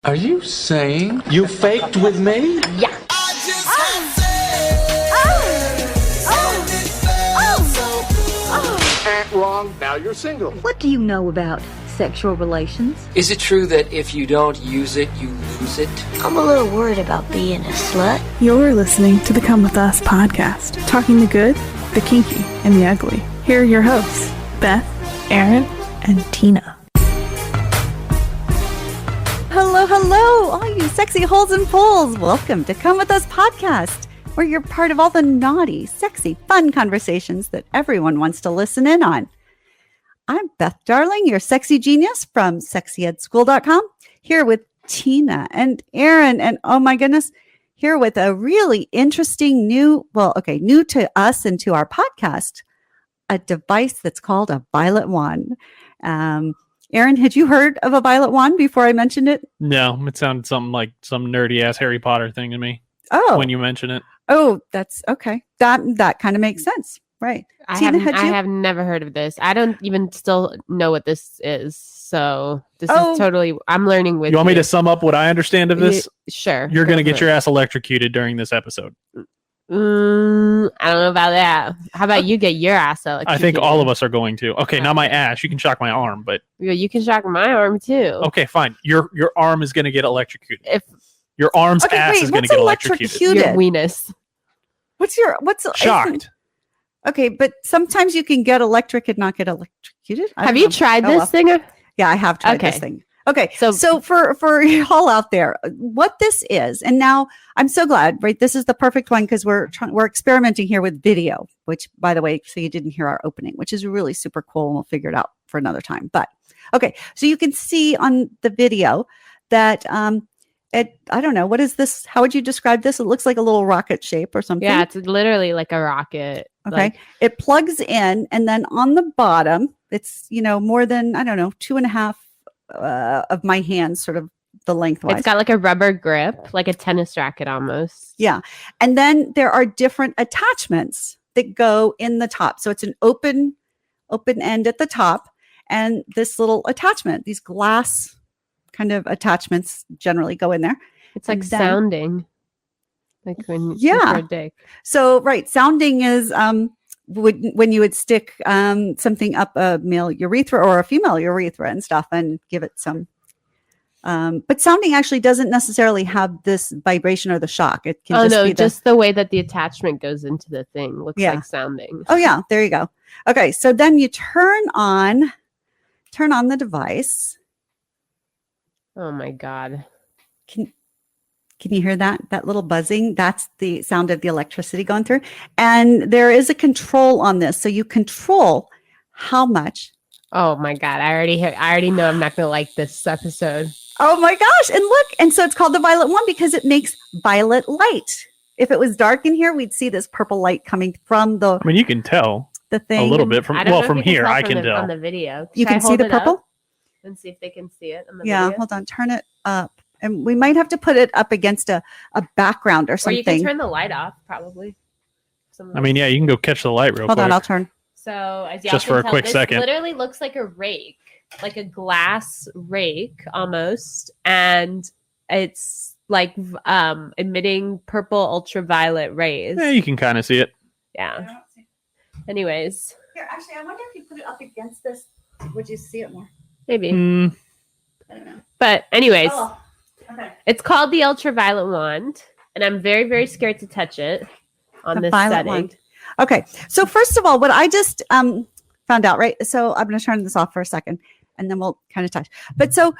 Are you saying you faked with me? Yeah. Wrong. Now you're single. What do you know about sexual relations? Is it true that if you don't use it, you lose it? I'm a little worried about being a slut. You're listening to the Come With Us podcast, talking the good, the kinky, and the ugly. Here are your hosts, Beth, Aaron, and Tina. Hello, hello, all you sexy holes and poles. Welcome to Come With Us podcast, where you're part of all the naughty, sexy, fun conversations that everyone wants to listen in on. I'm Beth Darling, your sexy genius from sexyedschool.com, here with Tina and Aaron, and oh my goodness, here with a really interesting new to us and to our podcast, a device that's called a violet wand. Aaron, had you heard of a violet wand before I mentioned it? No, it sounded something like some nerdy ass Harry Potter thing to me. Oh, when you mention it. Oh, that's okay. That kind of makes sense, right? I Tina, have never heard of this. I don't even still know what this is. So this is totally. I'm learning with you. You want me to sum up what I understand of this? Sure. You're gonna get your ass electrocuted during this episode. I don't know about that. How about you get your ass electrocuted? I think all of us are going to. Okay, not my ass. You can shock my arm, but yeah, you can shock my arm too. Okay, fine. Your arm is gonna get electrocuted. If your arm's ass is gonna get electrocuted. Your weenus. What's shocked? Okay, but sometimes you can get electric and not get electrocuted. Have you tried this thing? Yeah, I have tried this thing. Okay, so for y'all out there, what this is, and now I'm so glad, right? This is the perfect one because we're experimenting here with video, which, by the way, so you didn't hear our opening, which is really super cool, and we'll figure it out for another time. But okay, so you can see on the video that I don't know, what is this? How would you describe this? It looks like a little rocket shape or something. Yeah, it's literally like a rocket. Okay, it plugs in, and then on the bottom, it's more than 2.5 of my hands, sort of the lengthwise. It's got like a rubber grip, like a tennis racket almost. Yeah, and then there are different attachments that go in the top. So it's an open end at the top, and this little attachment, these glass kind of attachments generally go in there. It's like sounding, like when a dick. So right, sounding is when you would stick something up a male urethra or a female urethra and stuff and give it some. But sounding actually doesn't necessarily have this vibration or the shock. It can just the way that the attachment goes into the thing looks like sounding. Oh yeah, there you go. Okay, so then you turn on the device. Oh my God. Can you hear that little buzzing? That's the sound of the electricity going through. And there is a control on this. So you control how much. Oh my God. I already know I'm not going to like this episode. Oh my gosh. And look. And so it's called the violet one because it makes violet light. If it was dark in here, we'd see this purple light coming from the. I mean, you can tell the thing a little bit from here. I can tell on the video. You can see the purple and see if they can see it on the video. Hold on. Turn it up. And we might have to put it up against a background or something. Or you can turn the light off, probably. I mean, yeah, you can go catch the light real quick. Hold on, I'll turn. So, as y'all just can for a tell, quick this second, literally looks like a rake, like a glass rake almost, and it's like emitting purple ultraviolet rays. Yeah, you can kind of see it. Yeah. Anyways. Here, actually, I wonder if you put it up against this, would you see it more? Maybe. I don't know. But anyways. Oh. Okay. It's called the Ultraviolet Wand, and I'm very, very scared to touch it on this setting. Wand. Okay, so first of all, what I just found out, right? So I'm going to turn this off for a second, and then we'll kind of touch. But so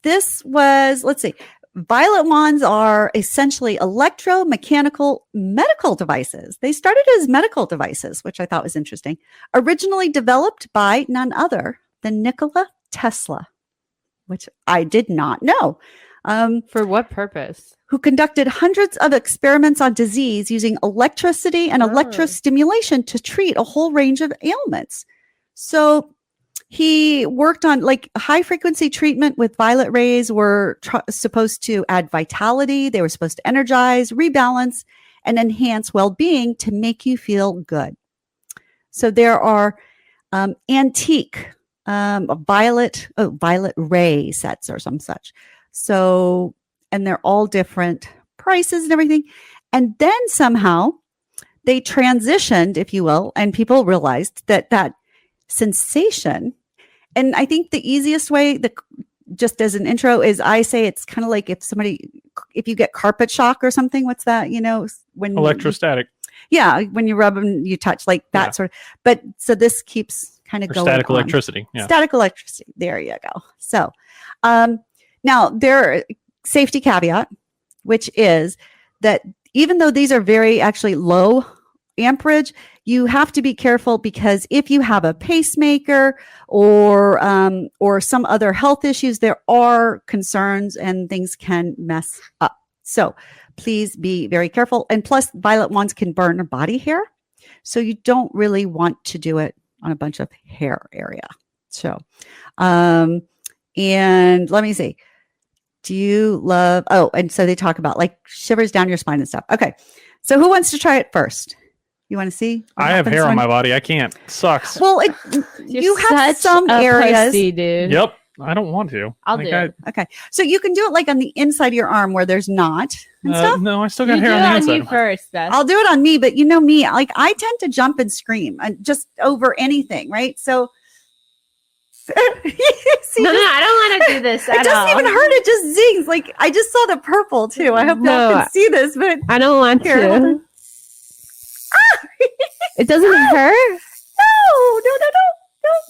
this was, let's see, violet wands are essentially electromechanical medical devices. They started as medical devices, which I thought was interesting. Originally developed by none other than Nikola Tesla, which I did not know. For what purpose? Who conducted hundreds of experiments on disease using electricity and electrostimulation to treat a whole range of ailments. So he worked on like high frequency treatment with violet rays were supposed to add vitality. They were supposed to energize, rebalance, and enhance well-being to make you feel good. So there are antique violet ray sets or some such. So, and they're all different prices and everything. And then somehow they transitioned, if you will, and people realized that sensation. And I think the easiest way, just as an intro, is I say it's kind of like if you get carpet shock or something. What's that? When Electrostatic. when you rub them, you touch like that sort of. But so this keeps kind of going. Static on. electricity. Yeah. Static electricity. There you go. So now there safety caveat, which is that even though these are very actually low amperage, you have to be careful, because if you have a pacemaker or some other health issues, there are concerns and things can mess up. So please be very careful. And plus, violet wands can burn body hair, so you don't really want to do it on a bunch of hair area. So, and let me see. Do you love? Oh, and so they talk about like shivers down your spine and stuff. Okay, so who wants to try it first? You want to see? I have hair on my body. I can't. Sucks. Well, you have some areas. Pussy, dude. Yep. I don't want to. I'll do it. Okay. So you can do it like on the inside of your arm where there's not. And stuff. No, I still got You hair do on the it inside. on you first, Beth. I'll do it on me, but you know me, like I tend to jump and scream just over anything, right? So see, no, I don't want to do this at it doesn't all. even hurt. It just zings. Like I just saw the purple too. I hope y'all can see this, but I don't want here, hold to. on. It doesn't hurt?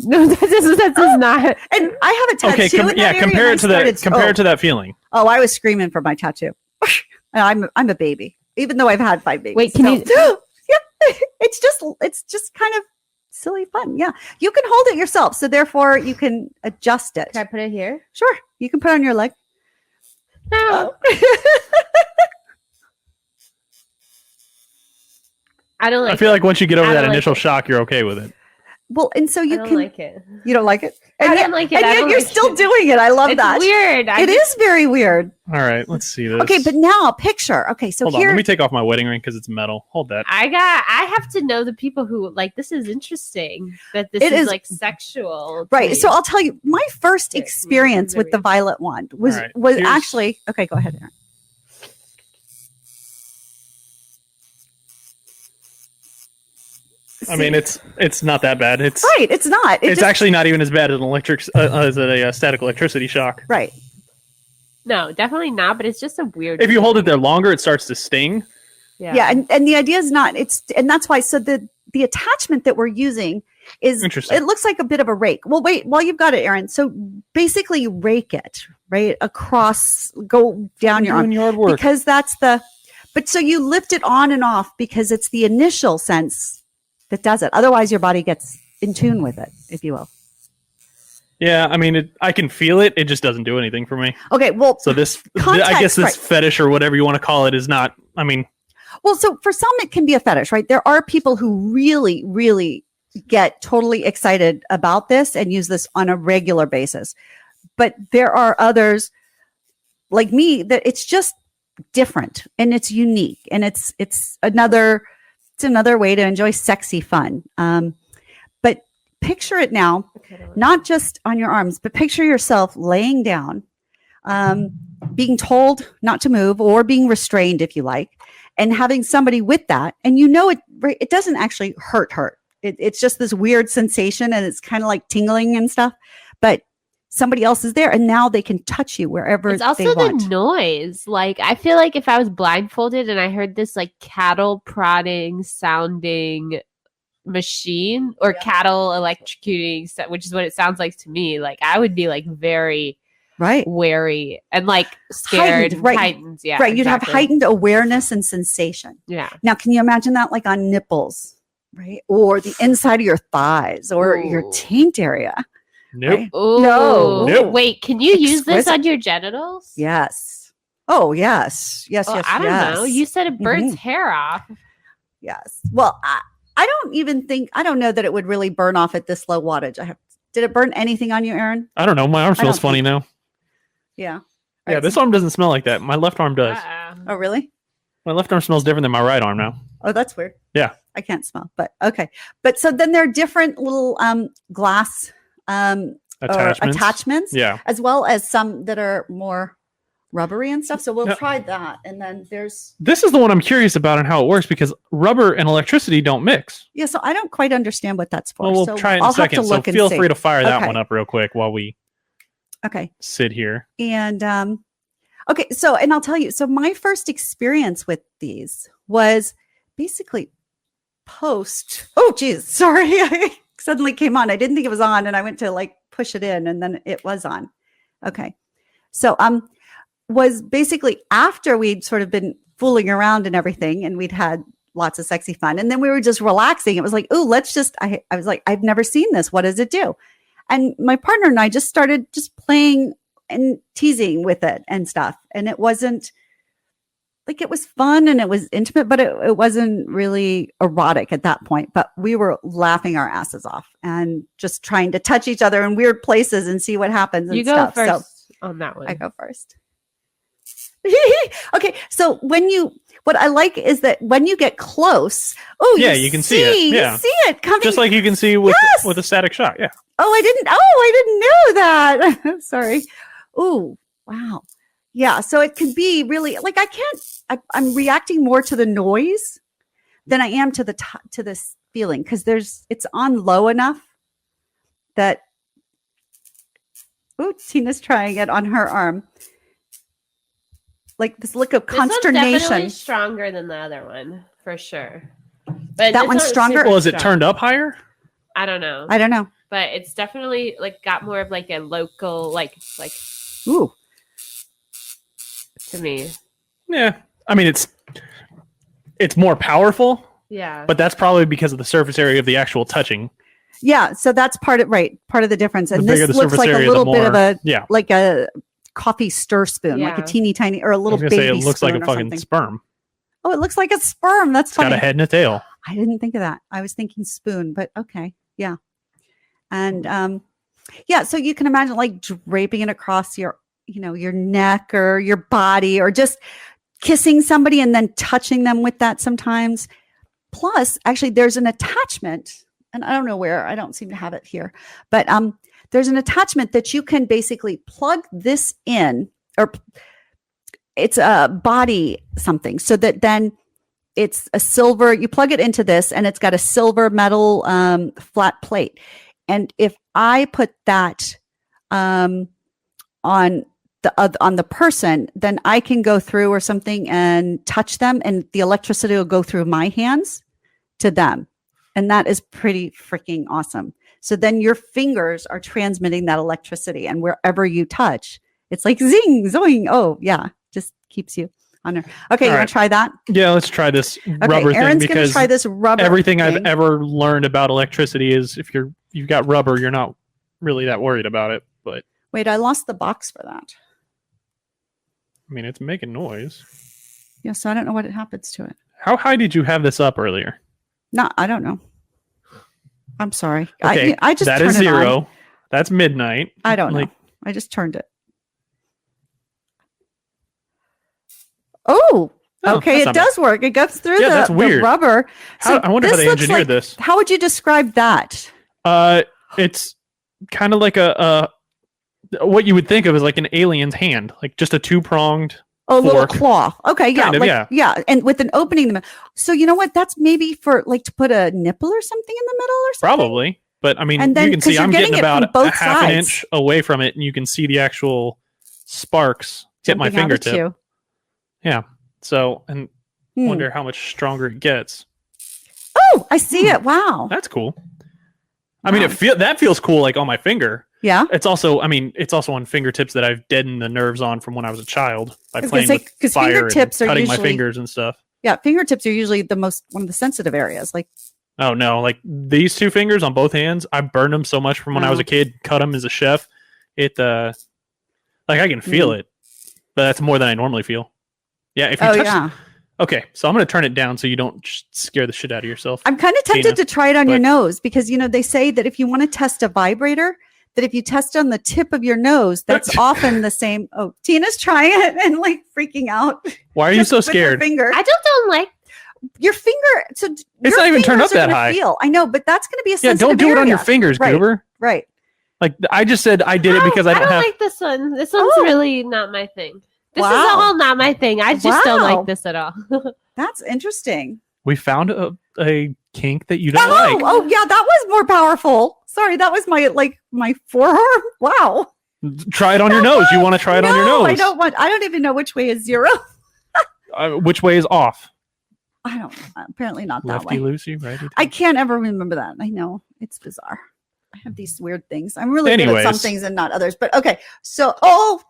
No, that does not. And I have a tattoo. Okay, in that area, compare and it to that. Compare it to that feeling. Oh, I was screaming for my tattoo. I'm a baby, even though I've had 5 babies. Wait, can you? Yeah, it's just kind of silly fun. Yeah, you can hold it yourself, so therefore you can adjust it. Can I put it here? Sure, you can put it on your leg. No. I don't like I feel like once you get over I that don't like initial it. shock, you're okay with it. Well, and so I you don't can. like it. You don't like it. And I yet, don't like it. And I yet don't you're like still it. doing it. I love It's that. weird. It is very weird. All right, let's see this. Okay, but now picture. Okay, so Hold on. here. Let me take off my wedding ring because it's metal. Hold that. I have to know the people who like this is interesting that this It is is- like sexual. Right. to So you. I'll tell you, my first Okay, experience there with the violet wand was All right, was here's- actually okay. Go ahead, Aaron. I mean, it's not that bad. It's Right. It's not. It's actually not even as bad as an as a static electricity shock. right. No, definitely not. But it's just a weird. If you hold it there longer, it starts to sting. Yeah, and the idea is not. And that's why. So the attachment that we're using is Interesting. it looks like a bit of a rake. Well, wait, while you've got it, Aaron. So basically, you rake it right across, go down your arm, Doing yard work. because that's the. But so you lift it on and off because it's the initial sense that does it. Otherwise, your body gets in tune with it, if you will. Yeah, I mean, I can feel it. It just doesn't do anything for me. Okay, well, So this, I Context, guess this right. fetish or whatever you want to call it is not. I mean, well, so for some, it can be a fetish, right? There are people who really, really get totally excited about this and use this on a regular basis. But there are others like me that it's just different and it's unique and it's another way to enjoy sexy fun. But picture it now, not just on your arms, but picture yourself laying down, being told not to move or being restrained, if you like, and having somebody with that. And it doesn't actually hurt. It's just this weird sensation and it's kind of like tingling and stuff. But somebody else is there and now they can touch you wherever It's also they the want. noise. Like I feel like if I was blindfolded and I heard this like cattle prodding sounding machine or cattle electrocuting, which is what it sounds like to me. Like I would be like very Right. wary and like scared. Heightened, right. Heightens, yeah. Right. You'd have exactly. heightened awareness and sensation. Yeah. Now, can you imagine that like on nipples, right? Or the inside of your thighs or your Ooh. taint area? nope. Right? Ooh. No. Nope. Wait, can you use this Exquisite. on your genitals? Yes. Oh, yes. Yes, Well, yes, I don't yes. know. You said it burns Mhm. hair off. Yes. Well, I don't know that it would really burn off at this low wattage. Did it burn anything on you, Aaron? I don't know. My arm I smells don't funny now. Yeah. Yeah, Right. this arm doesn't smell like that. My left arm does. Oh, really? My left arm smells different than my right arm now. Oh, that's weird. Yeah. I can't smell, but okay. But so then there are different little glass or Attachments. attachments, Yeah. as well as some that are more rubbery and stuff. So we'll try that. And then this is the one I'm curious about and how it works, because rubber and electricity don't mix. Yeah, so I don't quite understand what that's for. Well, we'll so try it in I'll a second. So feel free to fire that one up real quick while we sit here. And okay, so and I'll tell you, so my first experience with these was basically oh geez, sorry. I suddenly came on. I didn't think it was on, and I went to like push it in, and then it was on. Okay. So was basically after we'd sort of been fooling around and everything, and we'd had lots of sexy fun, and then we were just relaxing. It was like, oh, let's just I was like, I've never seen this. What does it do? And my partner and I just started just playing and teasing with it and stuff. And it wasn't like, it was fun and it was intimate, but it wasn't really erotic at that point. But we were laughing our asses off and just trying to touch each other in weird places and see what happens. And you go first on that one. I go first. Okay, so what I like is that when you get close, you can see it. Yeah, you see it coming, just like you can see with a static shock. Yeah. I didn't know that. Sorry. Oh, wow. Yeah. So it can be really like I'm reacting more to the noise than I am to this feeling, because it's on low enough that. Oh, Tina's trying it on her arm. Like this look of consternation. This one's definitely stronger than the other one, for sure. But that one's stronger? Well, is it turned up higher? I don't know. But it's definitely like got more of like a local, like ooh. To me. Yeah. I mean, it's more powerful. Yeah. But that's probably because of the surface area of the actual touching. Yeah. So that's part of the difference. And this looks like a little bit of like a coffee stir spoon, like a teeny tiny or a little baby spoon. It looks like a fucking sperm. Oh, it looks like a sperm. That's funny. It's got a head and a tail. I didn't think of that. I was thinking spoon, but okay. Yeah. And so you can imagine like draping it across your neck or your body, or just kissing somebody and then touching them with that sometimes. Plus, actually, there's an attachment, and I don't know where, I don't seem to have it here, but there's an attachment that you can basically plug this in, or it's a body something, so that then it's a silver, you plug it into this and it's got a silver metal flat plate. And if I put that on the person, then I can go through or something and touch them, and the electricity will go through my hands to them. And that is pretty freaking awesome. So then your fingers are transmitting that electricity, and wherever you touch, it's like zing, zoing. Oh yeah, just keeps you on there. Okay, you want to try that? Yeah, let's try this rubber thing. Aaron's going to try this rubber. Everything I've ever learned about electricity is if you've got rubber, you're not really that worried about it. But wait, I lost the box for that. I mean, it's making noise. Yeah, so I don't know what happens to it. How high did you have this up earlier? No, I don't know. I'm sorry. Okay, I just that turned is it 0. on. That's midnight. I don't know. I just turned it. Oh, okay. It does work. It goes through the rubber. So I wonder how they engineered this. How would you describe that? It's kind of like a what you would think of as like an alien's hand, like just a 2-pronged. Oh, little claw. Okay, yeah, kind of, yeah, and with an opening in the middle. So you know what? That's maybe for like to put a nipple or something in the middle or something. Probably, but I mean, you can see I'm getting about a half an inch away from it, and you can see the actual sparks hit my fingertip. Yeah. So, and wonder how much stronger it gets. Oh, I see it. Wow, that's cool. I mean, that feels cool, like on my finger. Yeah. It's also on fingertips that I've deadened the nerves on from when I was a child by playing with fire and cutting my fingers and stuff. Yeah, fingertips are usually one of the sensitive areas. Like, oh no, like these 2 fingers on both hands, I burned them so much from when I was a kid. Cut them as a chef. It like I can feel it, but that's more than I normally feel. Yeah, if you touch. Yeah. Okay, so I'm going to turn it down so you don't scare the shit out of yourself. I'm kind of tempted to try it on your nose, because they say that if you want to test a vibrator, that if you test on the tip of your nose, that's often the same. Oh, Tina's trying it and like freaking out. Why are you so scared? Finger. I don't like your finger. So it's not even turned up that high. I know, but that's going to be a sensitive don't do area. it on your fingers, Goober. Right. Like I just said, I did it because I don't have. like this one. This one's really not my thing. This is all not my thing. I just don't like this at all. That's interesting. We found a kink that you don't like. Oh, yeah, that was more powerful. Sorry, that was my forearm. Wow. Try it on your nose. You want to try it on your nose? I don't even know which way is 0. Which way is off? I don't. Apparently not that Lefty way. loosey, righty. I can't ever remember that. I know it's bizarre. I have these weird things. I'm really good at some things and not others. But okay, so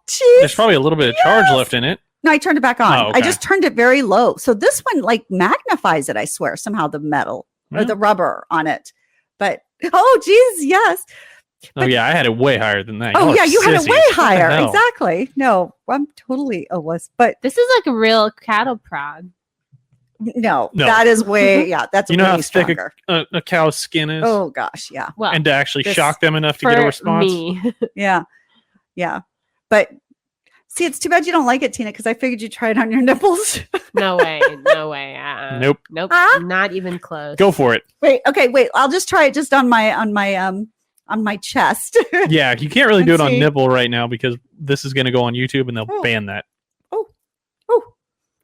geez, there's probably a little bit of charge left in it. No, I turned it back on. Oh, okay. I just turned it very low. So this one magnifies it. I swear somehow the metal or the rubber on it. But geez, yes. But, I had it way higher than that. You had it way higher. hell? Exactly. No, I'm totally a wuss. But this is like a real cattle prod. No, that is way, that's you know how stronger. thick a cow's skin is? Oh, gosh, yeah. Well, and to actually shock them enough to get a response? Me. Yeah. But see, it's too bad you don't like it, Tina, because I figured you'd try it on your nipples. No way. Nope. Not even close. Go for it. Wait. I'll just try it just on my chest. Yeah, you can't really do it on nipple right now because this is going to go on YouTube and they'll ban that.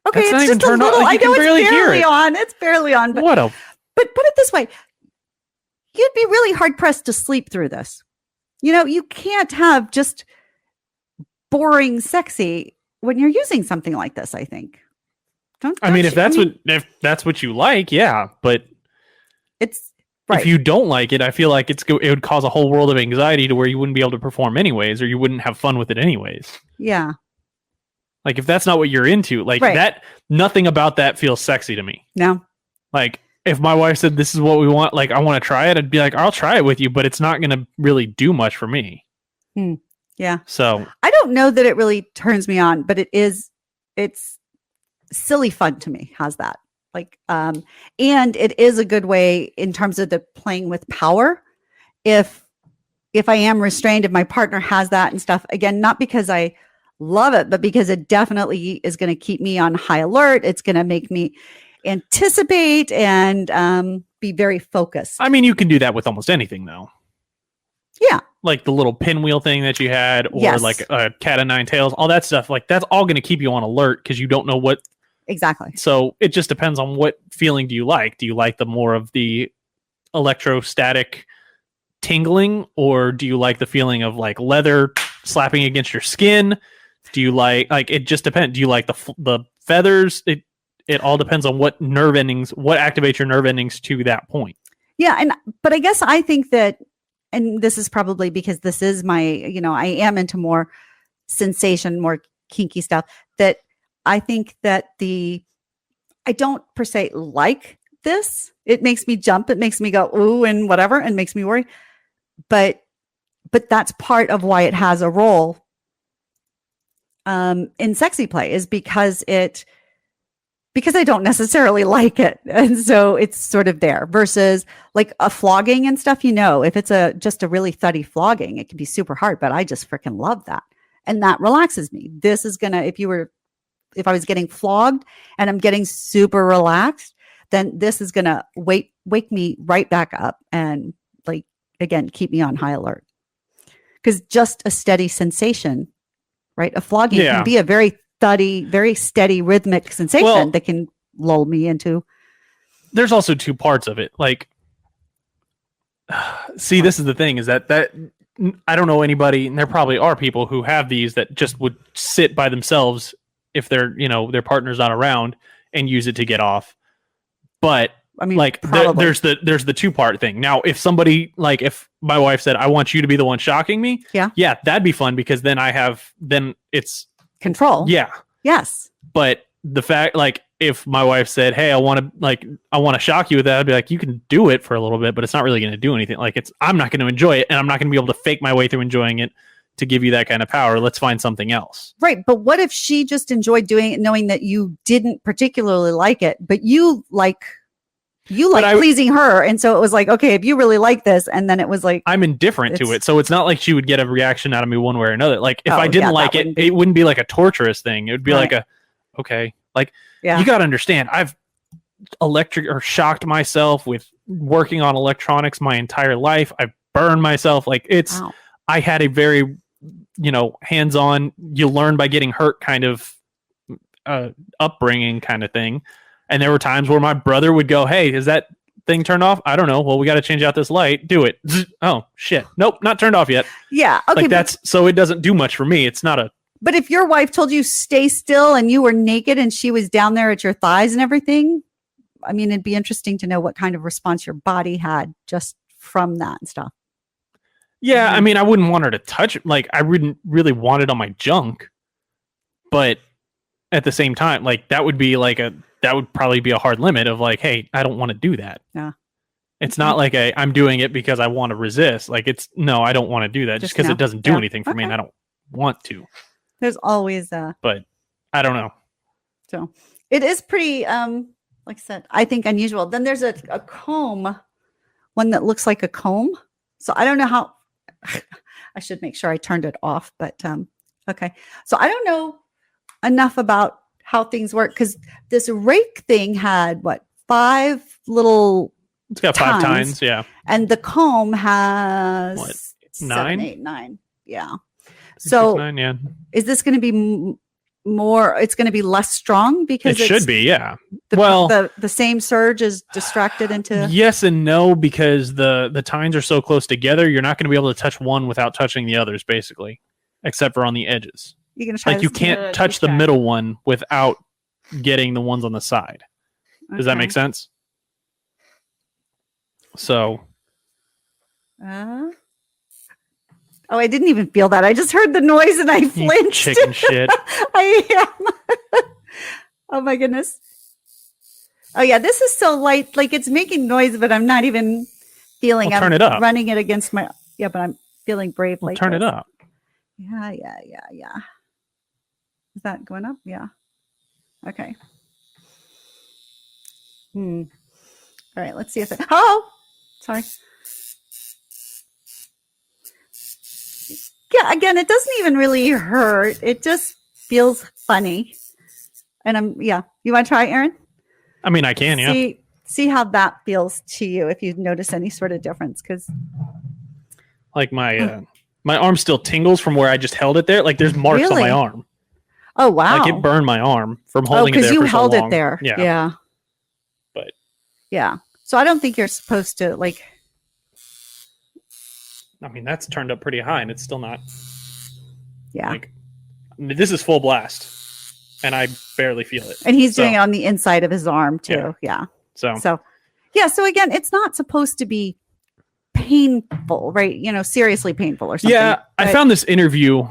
Okay, That's it's just a little. I know it's barely on. It's barely on. But But put it this way, you'd be really hard pressed to sleep through this. You can't have just boring sexy when you're using something like this. I think. if that's what you like, yeah. But it's right. If you don't like it, I feel like it would cause a whole world of anxiety to where you wouldn't be able to perform anyways, or you wouldn't have fun with it anyways. Yeah. Like if that's not what you're into, that, nothing about that feels sexy to me. No. Like if my wife said, this is what we want, I want to try it, I'd be like, I'll try it with you, but it's not going to really do much for me. Yeah. So I don't know that it really turns me on, but it's silly fun to me. How's that? And it is a good way in terms of the playing with power. If I am restrained, if my partner has that and stuff, again, not because I love it, but because it definitely is going to keep me on high alert. It's going to make me anticipate and be very focused. I mean, you can do that with almost anything though. Yeah. Like the little pinwheel thing that you had, or like a cat of nine tails, all that stuff. Like that's all going to keep you on alert because you don't know what. Exactly. So it just depends on what feeling do you like. Do you like the more of the electrostatic tingling, or do you like the feeling of leather slapping against your skin? Do you like it just depends. Do you like the feathers? It all depends on what activates your nerve endings to that point. Yeah. But I guess I think that, and this is probably because this is my, I am into more sensation, more kinky stuff, that I think that I don't per se like this. It makes me jump. It makes me go, ooh, and whatever, and makes me worry. But that's part of why it has a role in sexy play, is because I don't necessarily like it. And so it's sort of there versus like a flogging and stuff, if it's just a really thuddy flogging, it can be super hard, but I just freaking love that. And that relaxes me. This is going to, if I was getting flogged and I'm getting super relaxed, then this is going to wake me right back up and again, keep me on high alert. Because just a steady sensation, right? A flogging can be a very thuddy, very steady rhythmic sensation that can lull me into. There's also two parts of it. See, this is the thing, is that I don't know anybody, and there probably are people who have these that just would sit by themselves if their partner's not around and use it to get off. But I mean, there's the 2-part thing. Now, if somebody, if my wife said, I want you to be the one shocking me. Yeah, that'd be fun because then it's control. Yeah. Yes. But the fact, if my wife said, hey, I want to shock you with that, I'd be like, you can do it for a little bit, but it's not really going to do anything. I'm not going to enjoy it, and I'm not going to be able to fake my way through enjoying it to give you that kind of power. Let's find something else. Right. But what if she just enjoyed doing it, knowing that you didn't particularly like it, but you like pleasing her. And so it was like, okay, if you really like this, and then it was like, I'm indifferent to it. So it's not like she would get a reaction out of me one way or another. If I didn't like it, it wouldn't be like a torturous thing. It would be like okay. You got to understand, I've shocked myself with working on electronics my entire life. I've burned myself. I had a very hands-on, you learn by getting hurt kind of upbringing kind of thing. And there were times where my brother would go, hey, is that thing turned off? I don't know. Well, we got to change out this light. Do it. Oh, shit. Nope, not turned off yet. Yeah. Okay. So it doesn't do much for me. It's not a... But if your wife told you stay still and you were naked and she was down there at your thighs and everything, I mean, it'd be interesting to know what kind of response your body had just from that and stuff. Yeah, I mean, I wouldn't want her to touch it. Like, I wouldn't really want it on my junk. But at the same time, like, that would probably be a hard limit of like, hey, I don't want to do that. Yeah. It's not like I'm doing it because I want to resist. Like, I don't want to do that just because it doesn't do anything for me and I don't want to. There's always but I don't know. So it is pretty, like I said, I think unusual. Then there's a comb, one that looks like a comb. So I don't know how, I should make sure I turned it off, but okay. So I don't know enough about how things work because this rake thing had 5 little It's got 5 tines, yeah. And the comb has 9? 7, 8, 9. Yeah. So 6, 9, yeah. Is this going to be more? It's going to be less strong because it should be, yeah. The same surge is distracted into. Yes and no, because the tines are so close together, you're not going to be able to touch one without touching the others, basically, except for on the edges. You're going to try. Like you can't touch the middle one without getting the ones on the side. Does that make sense? So. Oh, I didn't even feel that. I just heard the noise and I flinched. Chicken shit. I am. Oh my goodness. Oh yeah, this is so light. Like it's making noise, but I'm not even feeling. Well, turn it up. Running it against my. Yeah, but I'm feeling brave. Well, like turn this. it up. Yeah. Is that going up? Yeah. Okay. All right. Let's see if it. Oh, sorry. Yeah, again, it doesn't even really hurt. It just feels funny. And you want to try, Aaron? I mean, I can, yeah. See how that feels to you if you notice any sort of difference. Because like my arm still tingles from where I just held it there. Like there's marks on my arm. Oh, wow. Like it burned my arm from holding it there. Because you for so held long. it there. Yeah. But. Yeah. So I don't think you're supposed to like. I mean, that's turned up pretty high and it's still not. Yeah. Like, this is full blast and I barely feel it. And he's doing it on the inside of his arm too. Yeah. So again, it's not supposed to be painful, right? Seriously painful or something. Yeah. I found this interview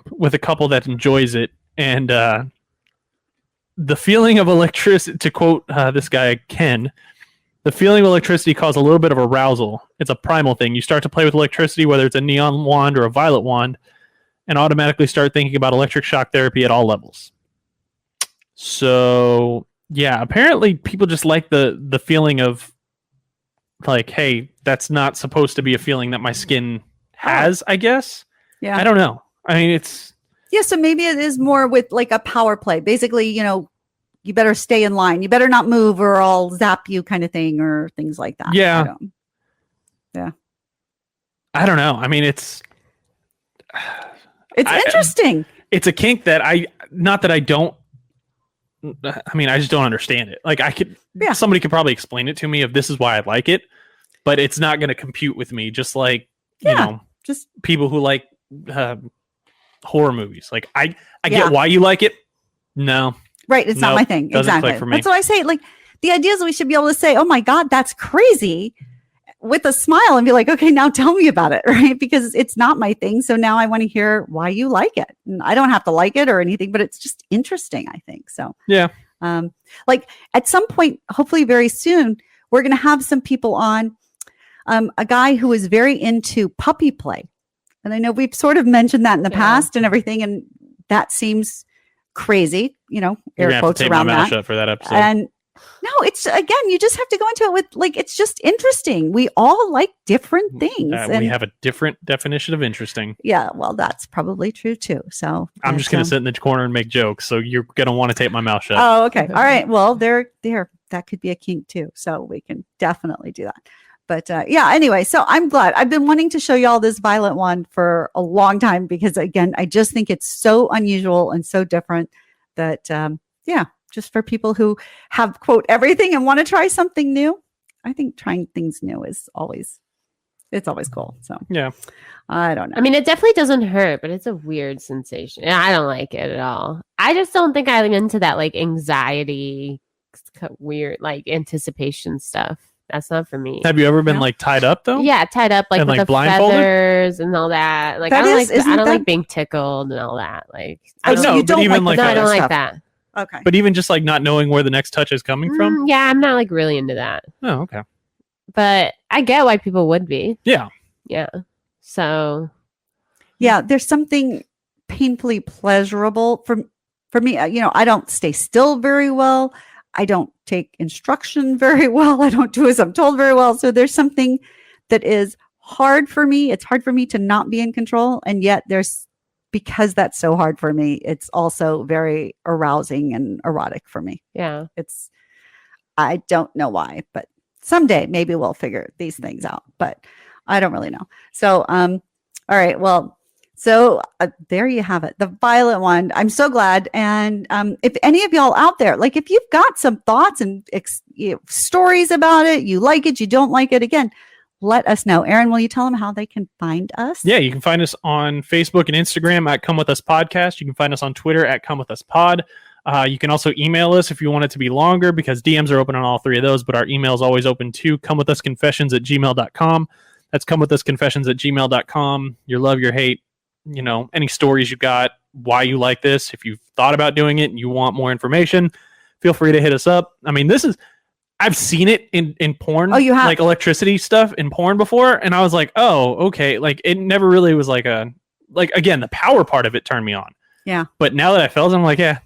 with a couple that enjoys it. And the feeling of electricity, to quote this guy, Ken, the feeling of electricity causes a little bit of arousal. It's a primal thing. You start to play with electricity, whether it's a neon wand or a violet wand, and automatically start thinking about electric shock therapy at all levels. So, yeah, apparently people just like the feeling of like, hey, that's not supposed to be a feeling that my skin has, I guess. Yeah. I don't know. I mean, it's... Yeah, so maybe it is more with like a power play. Basically, you better stay in line. You better not move or I'll zap you kind of thing or things like that. Yeah. I don't know. I mean, it's interesting. It's a kink that I just don't understand it. Like somebody could probably explain it to me if this is why I like it, but it's not going to compute with me. Just like, just people who like horror movies. Like I get why you like it. No. Right. It's not my thing. Exactly. For me. That's what I say. Like the idea is we should be able to say, oh my God, that's crazy with a smile and be like, okay, now tell me about it. Right. Because it's not my thing. So now I want to hear why you like it. And I don't have to like it or anything, but it's just interesting, I think. So, yeah. Like at some point, hopefully very soon, we're going to have some people on, a guy who is very into puppy play. And I know we've sort of mentioned that in the past and everything. And that seems crazy, air quotes take around my mouth that. shut for that episode. And no, it's again, you just have to go into it with like, it's just interesting. We all like different things. We have a different definition of interesting. Yeah. Well, that's probably true too. So I'm just going to sit in the corner and make jokes. So you're going to want to take my mouth shut. Oh, okay. All right. Well, there, that could be a kink too. So we can definitely do that. But yeah, anyway, so I'm glad. I've been wanting to show y'all this violet wand for a long time because, again, I just think it's so unusual and so different that, yeah, just for people who have, quote, everything and want to try something new. I think trying things new is always cool. So, Yeah. I don't know. I mean, it definitely doesn't hurt, but it's a weird sensation. I don't like it at all. I just don't think I'm into that like anxiety, weird, like anticipation stuff. That's not for me. Have you ever been like tied up though? Yeah, tied up like And, with like, the blindfolded? feathers and all that. Like That I don't is- like I isn't don't that- like being tickled and all that. Like Oh, I so don't, you don't even like no, the I don't feather like stuff. that. Okay. But even just like not knowing where the next touch is coming from. Yeah, I'm not like really into that. Oh, okay. But I get why people would be. Yeah. Yeah. So Yeah, there's something painfully pleasurable for me. I don't stay still very well. I don't take instruction very well. I don't do as I'm told very well. So there's something that is hard for me. It's hard for me to not be in control. And yet because that's so hard for me, it's also very arousing and erotic for me. yeah. I don't know why, but someday maybe we'll figure these things out, but I don't really know. So, all right. Well, so there you have it. The violet wand. I'm so glad. And if any of y'all out there, like if you've got some thoughts and stories about it, you like it, you don't like it, again, let us know. Aaron, will you tell them how they can find us? Yeah, you can find us on Facebook and Instagram at Come With Us Podcast. You can find us on Twitter at Come With Us Pod. You can also email us if you want it to be longer because DMs are open on all three of those, but our email is always open too. comewithusconfessions@gmail.com. That's comewithusconfessions@gmail.com. Your love, your hate, any stories you got, why you like this. If you've thought about doing it and you want more information, feel free to hit us up. I mean, I've seen it in porn. Oh, you have? Like electricity stuff in porn before. And I was like, oh, okay. Like it never really was again, the power part of it turned me on. Yeah. But now that I felt it, I'm like, yeah,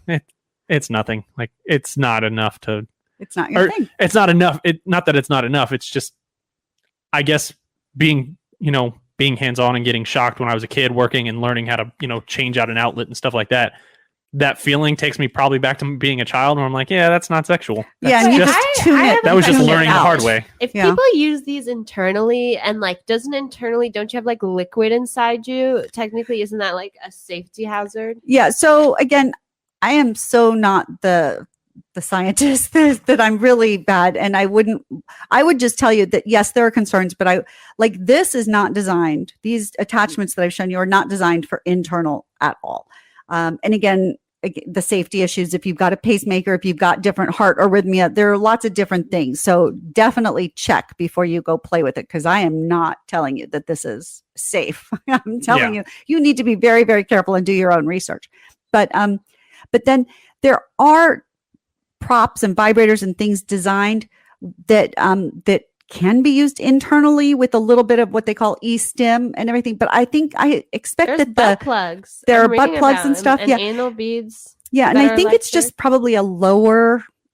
it's nothing. Like it's not enough to, It's not your thing. it's not enough. Not that it's not enough. It's just, I guess being hands-on and getting shocked when I was a kid working and learning how to, change out an outlet and stuff like that. That feeling takes me probably back to being a child where I'm like, yeah, that's not sexual. Yeah, That's and you just, just tune it. that was just tune it learning the out. hard way. If Yeah. people use these internally and don't you have like liquid inside you? Technically, isn't that like a safety hazard? Yeah. So again, I am so not the scientist that I'm really bad. And I would just tell you that yes, there are concerns, but this is not designed. These attachments that I've shown you are not designed for internal at all. And again, the safety issues, if you've got a pacemaker, if you've got different heart arrhythmia, there are lots of different things. So definitely check before you go play with it. Cause I am not telling you that this is safe. I'm telling you need to be very, very careful and do your own research. But then there are props and vibrators and things designed that can be used internally with a little bit of what they call E-Stim and everything. But I expect There's that butt plugs. there I'm are butt reading plugs about and them, stuff. and Yeah. anal beads. Yeah. And that I are think it's electric. just probably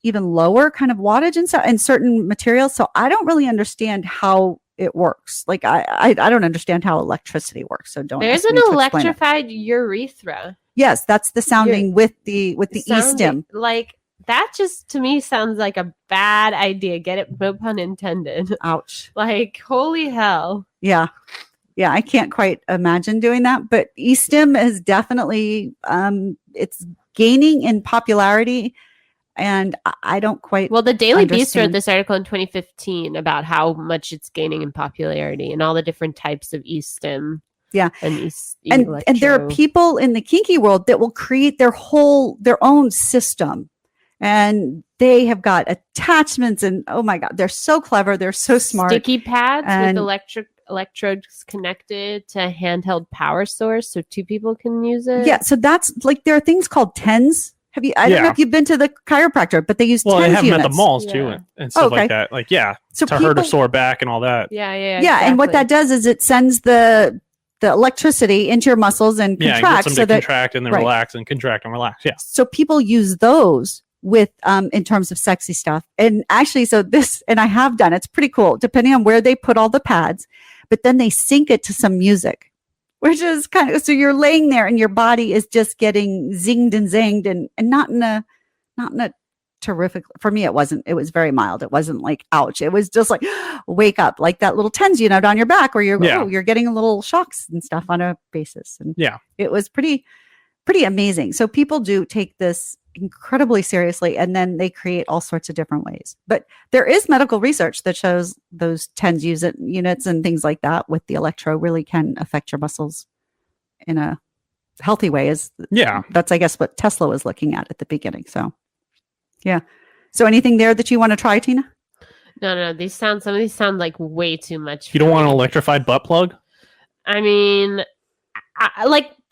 even lower kind of wattage and stuff and certain materials. So I don't really understand how it works. Like I don't understand how electricity works. So don't. There's ask an me to explain it. electrified urethra. Yes, that's the sounding with the Sounding- E-Stim. Like that just to me sounds like a bad idea. Get it? No pun intended. Ouch. Like holy hell. Yeah. Yeah, I can't quite imagine doing that, but E-Stim is definitely it's gaining in popularity, and I don't quite. Well, the Daily Beast wrote understand. this article in 2015 about how much it's gaining in popularity and all the different types of E-Stim. Yeah. and and there are people in the kinky world that will create their own system, and they have got attachments, and oh my god, they're so clever, they're so smart. sticky pads and- with electrodes connected to a handheld power source, so two people can use it. Yeah, so that's like there are things called TENS. Have you? I don't know Yeah. if you've been to the chiropractor, but they use Well, TENS they have them units. at the malls too Yeah. and stuff Okay. like that. Like, yeah, So to hurt a people- sore back and all that. yeah, And what that does is it sends the electricity into your muscles and Yeah, it contracts gets them so to that contract and then right. relax and contract and relax. Yeah. so people use those with in terms of sexy stuff. And actually, so this, and I have done, it's pretty cool, depending on where they put all the pads, but then they sync it to some music, which is kind of, so you're laying there and your body is just getting zinged and zanged and not in a terrific. For me, it wasn't. It was very mild. It wasn't like ouch. It was just like wake up, like that little tens, down your back where you're getting a little shocks and stuff on a basis. And it was pretty amazing. So people do take this incredibly seriously, and then they create all sorts of different ways. But there is medical research that shows those tens units and things like that with the electro really can affect your muscles in a healthy way. That's I guess what Tesla was looking at the beginning. So so anything there that you want to try, Tina? No, some of these sound like way too much. You don't want an electrified butt plug? I mean,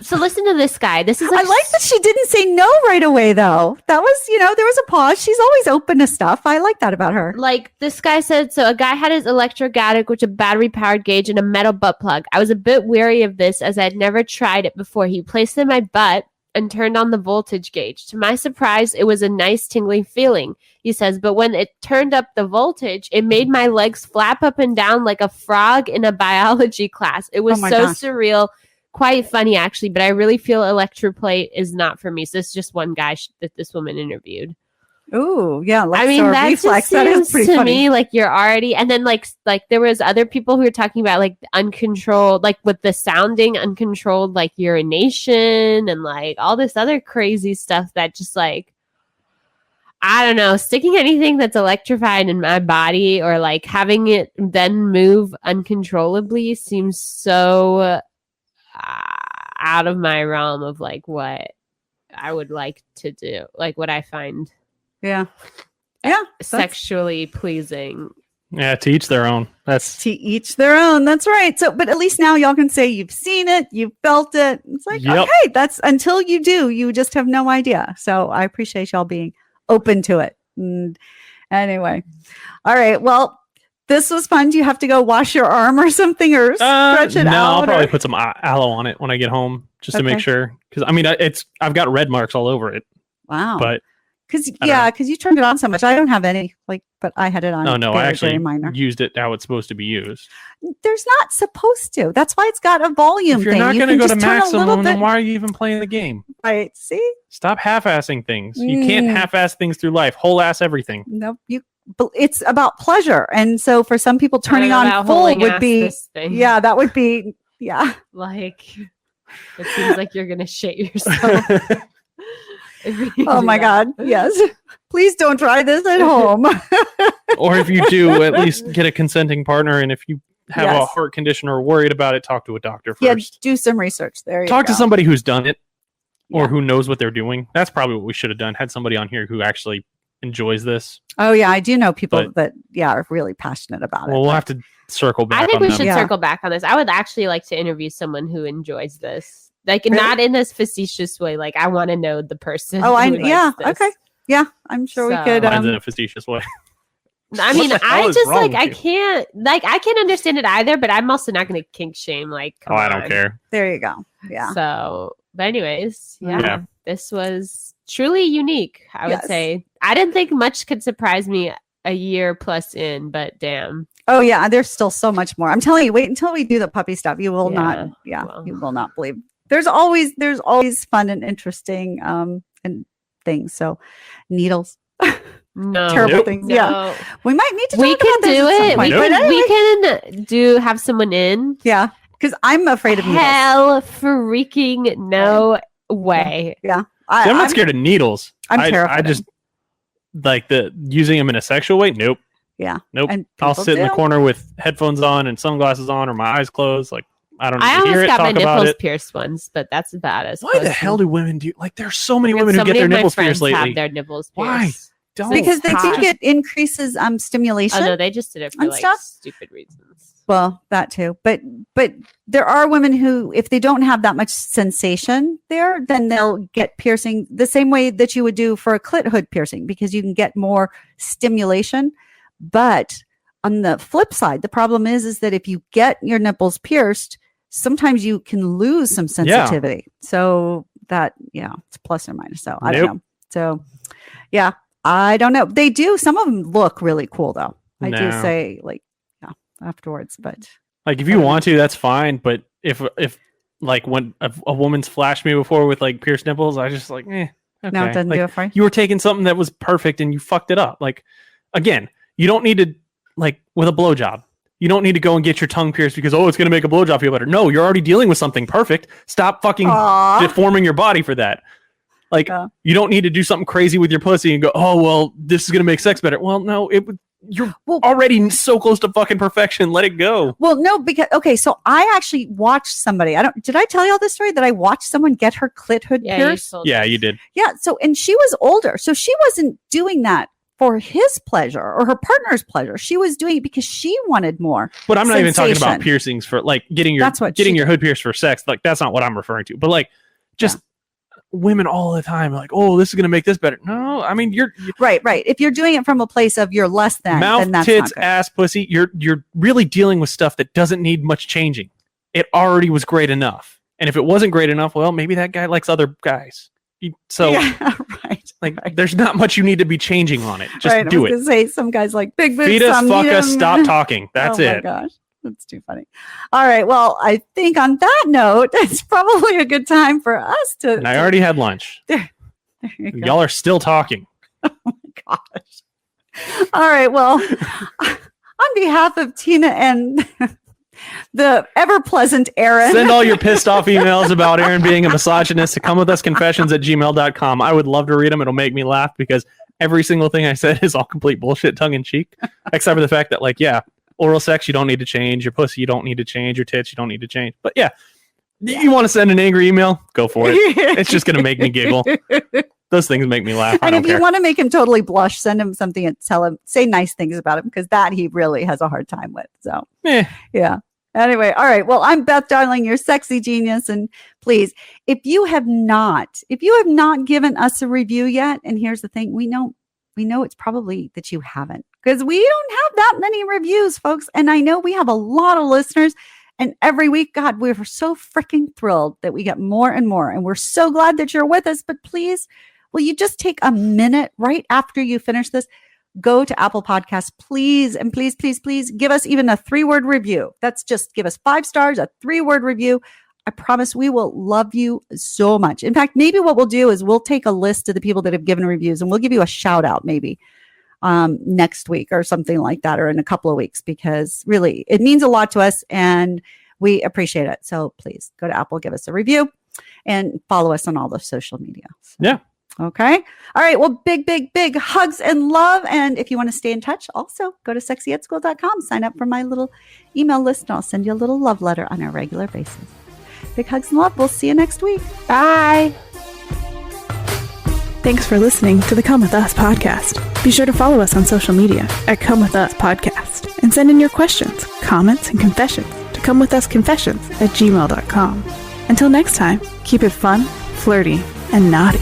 so listen to this guy. This is I like that she didn't say no right away, though. That was, there was a pause. She's always open to stuff. I like that about her. Like this guy said, so a guy had his electrocuted, which a battery powered gauge and a metal butt plug. I was a bit wary of this as I'd never tried it before. He placed it in my butt and turned on the voltage gauge. To my surprise, it was a nice tingling feeling, he says, but when it turned up the voltage, it made my legs flap up and down like a frog in a biology class. It was surreal, quite funny actually, but I really feel electroplate is not for me. So this is just one guy that this woman interviewed. Ooh, yeah. I mean, that reflex, that is pretty funny. Me like you're already, and then like there was other people who were talking about like uncontrolled, like with the sounding uncontrolled, like urination and like all this other crazy stuff that just like, I don't know, sticking anything that's electrified in my body or like having it then move uncontrollably seems so out of my realm of like what I would like to do, like what I find sexually pleasing. Yeah, to each their own. That's right. So, but at least now y'all can say you've seen it, you've felt it. It's like, okay, that's until you do, you just have no idea. So I appreciate y'all being open to it. And anyway, all right. Well, this was fun. Do you have to go wash your arm or something or stretch it out? No, I'll probably put some aloe on it when I get home just to make sure. Because I mean, I've got red marks all over it. Wow. But because you turned it on so much. I don't have any, but I had it on. Oh no, very, I actually very minor. used it how it's supposed to be used. There's not supposed to. That's why it's got a volume. If you're thing. not going to go to maximum, then bit. why are you even playing the game? Right. See? Stop half-assing things. You can't half-ass things through life. Whole-ass everything. Nope. It's about pleasure, and so for some people, turning on full would be. Yeah, that would be. Yeah. Like, it seems like you're going to shit yourself. Oh my God. Yes. Please don't try this at home. Or if you do, at least get a consenting partner. And if you have a heart condition or worried about it, talk to a doctor first. Yeah, do some research there. Talk to somebody who's done it or who knows what they're doing. That's probably what we should have done. Had somebody on here who actually enjoys this. Oh yeah, I do know people that are really passionate about it. Well, we'll have to circle back. I think we should circle back on this. I would actually like to interview someone who enjoys this. Like not in this facetious way. Like I want to know the person. Oh, okay. Yeah, I'm sure we could. Mine's in a facetious way. I mean, I just like I can't understand it either. But I'm also not going to kink shame. Like, I don't care. There you go. Yeah. So, but anyways, this was truly unique. I would say I didn't think much could surprise me a year plus in, but damn. Oh yeah, there's still so much more. I'm telling you, wait until we do the puppy stuff. You will not. Yeah, well, you will not believe. There's always fun and interesting and things. So needles. No, terrible things. No. Yeah, we might need to. We can do it. We can have someone in. Yeah, because I'm afraid of needles. Hell, freaking no way. Yeah, I'm not scared of needles. I'm terrified. I just like using them in a sexual way. Nope. Yeah. Nope. I'll sit in the corner with headphones on and sunglasses on, or my eyes closed. Like I don't. I almost got my nipples pierced once, but that's about as. Why the hell do women do? Like, there's so many women who get their nipples pierced lately. Have their nipples pierced. Why? Don't. Because they think it increases stimulation. Oh no, they just did it for like stupid reasons. Well, that too. But there are women who, if they don't have that much sensation there, then they'll get piercing the same way that you would do for a clit hood piercing, because you can get more stimulation. But on the flip side, the problem is that if you get your nipples pierced, sometimes you can lose some sensitivity. Yeah. So that, it's plus or minus. So I don't know. So I don't know. They do. Some of them look really cool though. I do say afterwards, but like if you want to, that's fine. But if like when a woman's flashed me before with like pierced nipples, I just like, No, it doesn't do it for you. You were taking something that was perfect and you fucked it up. Like, again, you don't need to, like, with a blowjob, you don't need to go and get your tongue pierced because, it's going to make a blowjob feel better. No, you're already dealing with something perfect. Stop fucking deforming your body for that. Like, you don't need to do something crazy with your pussy and go, this is going to make sex better. Well, no, you're already so close to fucking perfection. Let it go. Well, no, because, so I actually watched somebody. Did I tell y'all this story that I watched someone get her clit hood pierced? Yeah, you did. Yeah. So, and she was older. So she wasn't doing that for his pleasure or her partner's pleasure. She was doing it because she wanted more. But I'm not even talking about piercings for like getting your hood pierced for sex. Like, that's not what I'm referring to. But like, just women all the time like, this is going to make this better. No, I mean, you're right. If you're doing it from a place of you're less than mouth, then that's tits, not good. ass, pussy, you're really dealing with stuff that doesn't need much changing. It already was great enough. And if it wasn't great enough, well, maybe that guy likes other guys. There's not much you need to be changing on it. Just do it. I was gonna say some guys like big boobs. Feed us, fuck us, stop talking. That's it. Oh my gosh. That's too funny. All right. Well, I think on that note, it's probably a good time for us to. And I already had lunch. There you go. Y'all are still talking. Oh my gosh. All right. Well, on behalf of Tina and the ever pleasant Aaron, send all your pissed off emails about Aaron being a misogynist to comewithusconfessions@gmail.com. I would love to read them. It'll make me laugh because every single thing I said is all complete bullshit, tongue in cheek, except for the fact that, like, oral sex, you don't need to change. Your pussy, you don't need to change. Your tits, you don't need to change. But you want to send an angry email? Go for it. It's just going to make me giggle. Those things make me laugh. And if you want to make him totally blush, send him something and say nice things about him because that he really has a hard time with. So, yeah. Anyway, all right. Well, I'm Beth Darling, your sexy genius. And please, if you have not given us a review yet, and here's the thing, we know it's probably that you haven't. Because we don't have that many reviews, folks. And I know we have a lot of listeners. And every week, God, we're so freaking thrilled that we get more and more. And we're so glad that you're with us. But please, will you just take a minute right after you finish this? Go to Apple Podcasts, please. And please, please, please give us even a 3-word review. That's just give us 5 stars, a 3-word review. I promise we will love you so much. In fact, maybe what we'll do is we'll take a list of the people that have given reviews and we'll give you a shout out maybe next week or something like that, or in a couple of weeks, because really it means a lot to us and we appreciate it. So please go to Apple, give us a review and follow us on all the social media. So, yeah. Okay. All right. Well, big, big, big hugs and love. And if you want to stay in touch, also go to sexyatschool.com, sign up for my little email list, and I'll send you a little love letter on a regular basis. Big hugs and love. We'll see you next week. Bye. Thanks for listening to the Come With Us podcast. Be sure to follow us on social media at Come With Us Podcast and send in your questions, comments, and confessions to comewithusconfessions@gmail.com. Until next time, keep it fun, flirty, and naughty.